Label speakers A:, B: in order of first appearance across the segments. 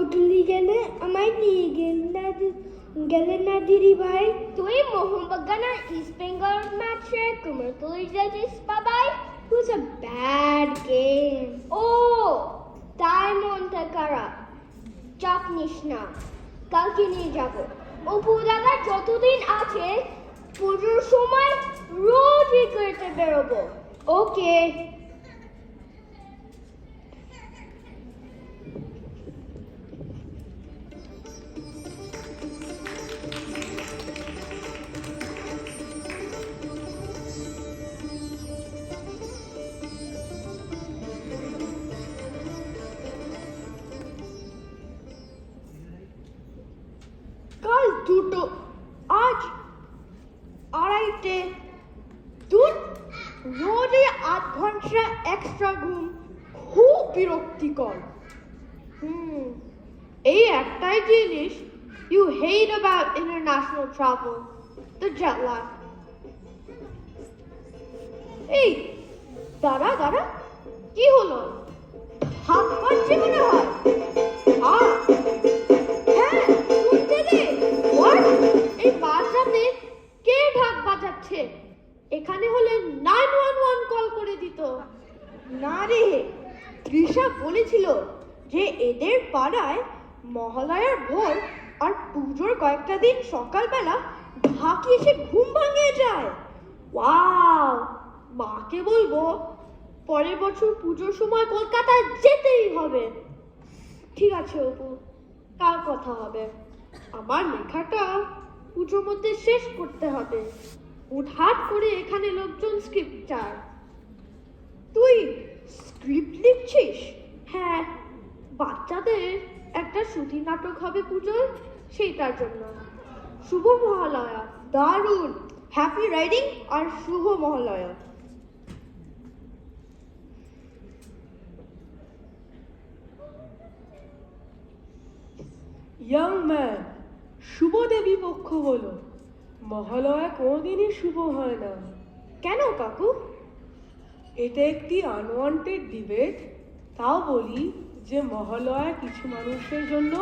A: কোটলি গেলে আমায় নিয়ে গেলেন না দিদি ভাই?
B: তুই মোহনবাগান আর ইস্ট বেঙ্গল ম্যাচে কুমারটুলি যাচ্ছিস বাবাই?
A: It was a bad game.
B: ও তাই মনটা খারাপ। চাপ নিস না, কালকে নিয়ে যাব। অপু দাদা যতদিন আছে পুজোর সময় রোজ ক্রিকেটে বেরোবো।
A: ওকে। কাল দুটো, আজ আড়াইটে। দুধ রোজই 8 ঘন্টা এক্সট্রা ঘুম, খুব বিরক্তিকর। এই একটাই জিনিস you hate about international travel, the jet lag. এই দাঁড়া দাঁড়া, কি হলো? হাত পাচ্ছে মনে হয়। হ্যাঁ, শুনতে দে। What? এই বাজাতে কে ঢাক বাজাচ্ছে? এখানে হলে 911 কল করে দিত। না রে, তৃষা বলেছিল যে এদের পাড়ায় মহালয়ার ভোর আর পুজোর কয়েকটা দিন সকালবেলা ঢাকি এসে ঘুম ভাঙিয়ে যায়। ওয়াও, মাকে বলবো পরের বছর পুজোর সময় কলকাতায় যেতেই হবে। ঠিক আছে অপু, কাল কথা হবে। আমার লেখাটা পুজোর মধ্যে শেষ করতে হবে। হুটহাট করে এখানে লোকজন স্ক্রিপ্ট চায়। তুই স্ক্রিপ্ট লিখছিস? হ্যাঁ, বাচ্চাদের একটা শ্রুতি নাটক হবে পুজোর, সেইটার জন্য। শুভ মহালয়া, দারুণ। হ্যাপি রাইডিং আর শুভ মহালয়া।
C: ইয়াং ম্যান, শুভ দেবী পক্ষ বলো। মহালয়া কোনোদিনই শুভ হয় না।
A: কেন কাকু?
C: এটা একটি আনওয়ান্টেড ডিবেট। তাও বলি যে মহালয়া কিছু মানুষের জন্য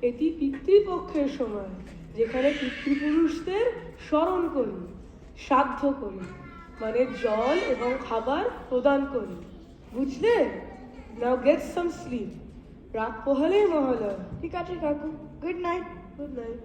C: এটি পিতৃপক্ষের সময়, যেখানে পিতৃপুরুষদের স্মরণ করি, শ্রাদ্ধ করি, মানে জল এবং খাবার প্রদান করি। বুঝলে? Now get some sleep. রাত পোহালেই মহালয়া।
A: ঠিক আছে কাকু, গুড নাইট।
C: Good night.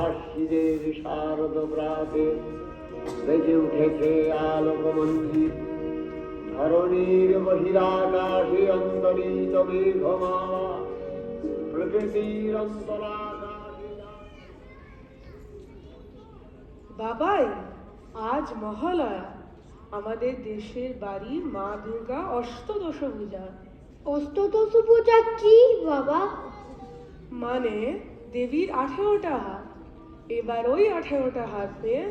D: আশ্বিনের শারদ প্রাতে বেজে উঠেছে আলোক মন্দির। ধরণীর বহিরাকাশে অন্তরিত মেঘমালা, প্রকৃতির অন্তরাকাশে।
C: বাবাই, আজ মহালয়া। আমাদের দেশের বাড়ি মা দুর্গা অষ্টদশ পূজা।
A: অষ্টদশ পূজা কি বাবা?
C: মানে দেবীর 18টা হাত। এবার ওই 18টা হাত নিয়ে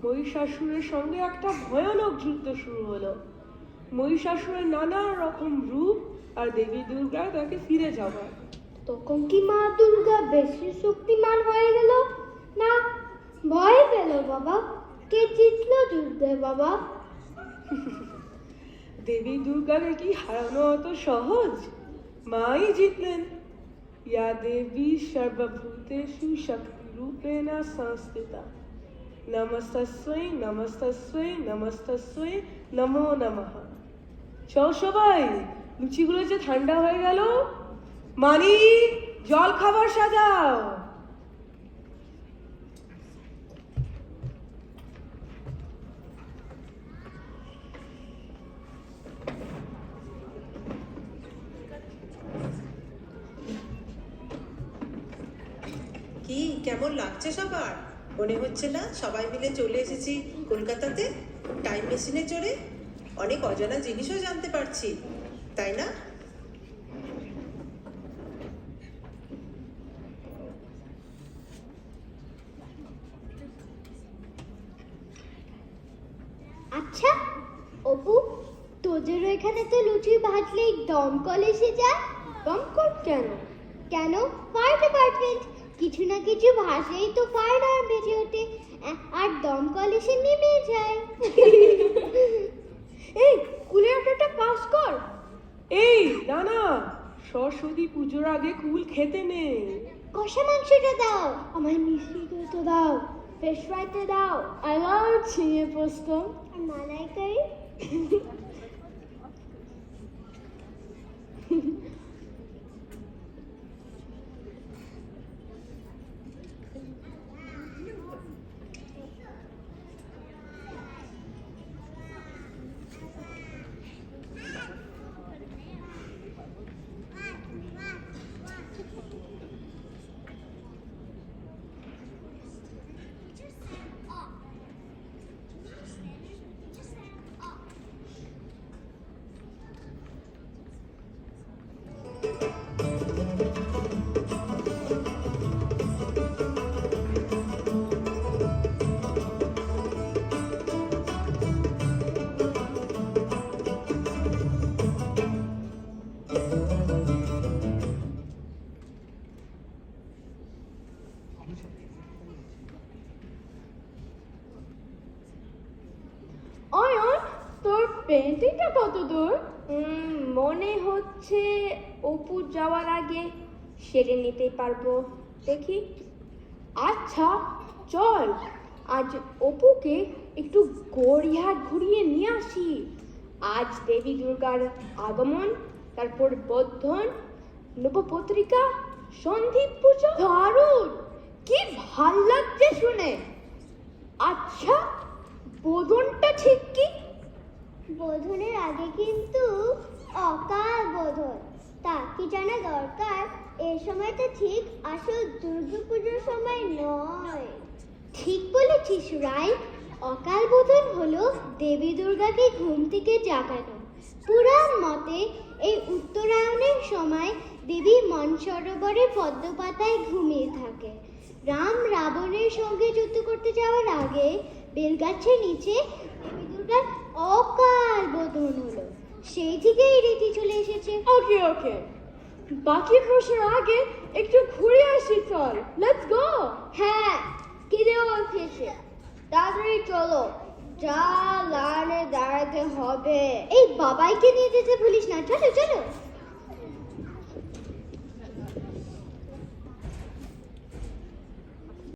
C: মহিষাসুরের সঙ্গে একটা ভয়ানক যুদ্ধ শুরু হলো। মহিষাসুরের নানা রকম রূপ আর দেবী দুর্গা তাকে ফিরে যাওয়া।
A: তখন কি মা দুর্গা বেশি শক্তিমান হয়ে গেল, না ভয় পেল বাবা? কে জিতলো যুদ্ধে বাবা?
C: দেবী দুর্গাকে কি হারানো অত সহজ? মাই জিতলেন। ইয়া দেবী সর্বভূতেষু শক্তি রূপেণা সংস্থিতা। নমস্তস্যৈ নমস্তস্যৈ নমস্তস্যৈ নমো নমঃ। চল সবাই, লুচিগুলো যে ঠান্ডা হয়ে গেল। মানি, জল খাবার সাজাও।
E: কি কেমন লাগছে সবার? মনে হচ্ছে না সবাই মিলে চলে এসেছি কলকাতাতে টাইম মেশিনে চড়ে? অনেক অজানা জিনিসও জানতে পারছি, তাই না?
B: আচ্ছা অপু, তোদের এখানে তো লুচি ভাজলেই দমকল এসে যায়। দমকল কেন? কেন, ফায়ার ডিপার্টমেন্ট কিছু না কিছু ভাজলেই তো ফায়ার আর্ম বেজে ওঠে, আর দমকল এসে নেমে যায়।
A: এই কুলেটাটা পাস কর।
C: এই না না, সরস্বতী পুজোর আগে কুল খেতে নেই।
B: কষা মাংসটা দাও।
A: আমায় মিষ্টি দই তো দাও,
B: ফিশ ফ্রাইটা দাও।
A: I love ঝিঙে পোস্ত।
B: আর মালাইকারি।
A: অয়ন, তোর পেন্টিংটা কত দূর? মনে হচ্ছে অপু যাওয়ার আগে সেরে নিতে পারবো, দেখি। আচ্ছা চল, আজ অপুকে একটু গড়িয়াহাট ঘুরিয়ে নিয়ে আসি। আজ দেবী দুর্গার আগমন, তারপর বোধন, নবপত্রিকা, সন্ধি পুজো। দারুণ, কি ভাল লাগছে শুনে। আচ্ছা বোধনটা ঠিক কি?
B: বোধনের আগে কিন্তু অকাল বোধন, তা কি জানা দরকার? এই সময়টা ঠিক আসল দুর্গাপুজোর সময় নয়। ঠিক বলেছিস রাই। অকাল বোধন হলো দেবী দুর্গাকে ঘুম থেকে জাগানো। পুরাণ মতে এই উত্তরায়ণের সময় দেবী মনসরোবরে পদ্মপাতায় ঘুমিয়ে থাকে। রাম রাবণের সঙ্গে যুদ্ধ করতে যাওয়ার আগে বেলগাছের নিচে দেবী দুর্গার অকাল বোধন হলো। সেই থেকে এই রীতি চলে এসেছে।
A: ওকে ওকে, বাকি প্রশ্নের আগে একটু ঘুরে আসি, চল, লেটস গো।
B: হ্যাঁ, খিদেও উঠেছে, তাড়াতাড়ি চলো, যা লাইনে দাঁড়াতে হবে। এই বাবাইকে নিয়ে যেতে ভুলিস না, চলো চলো।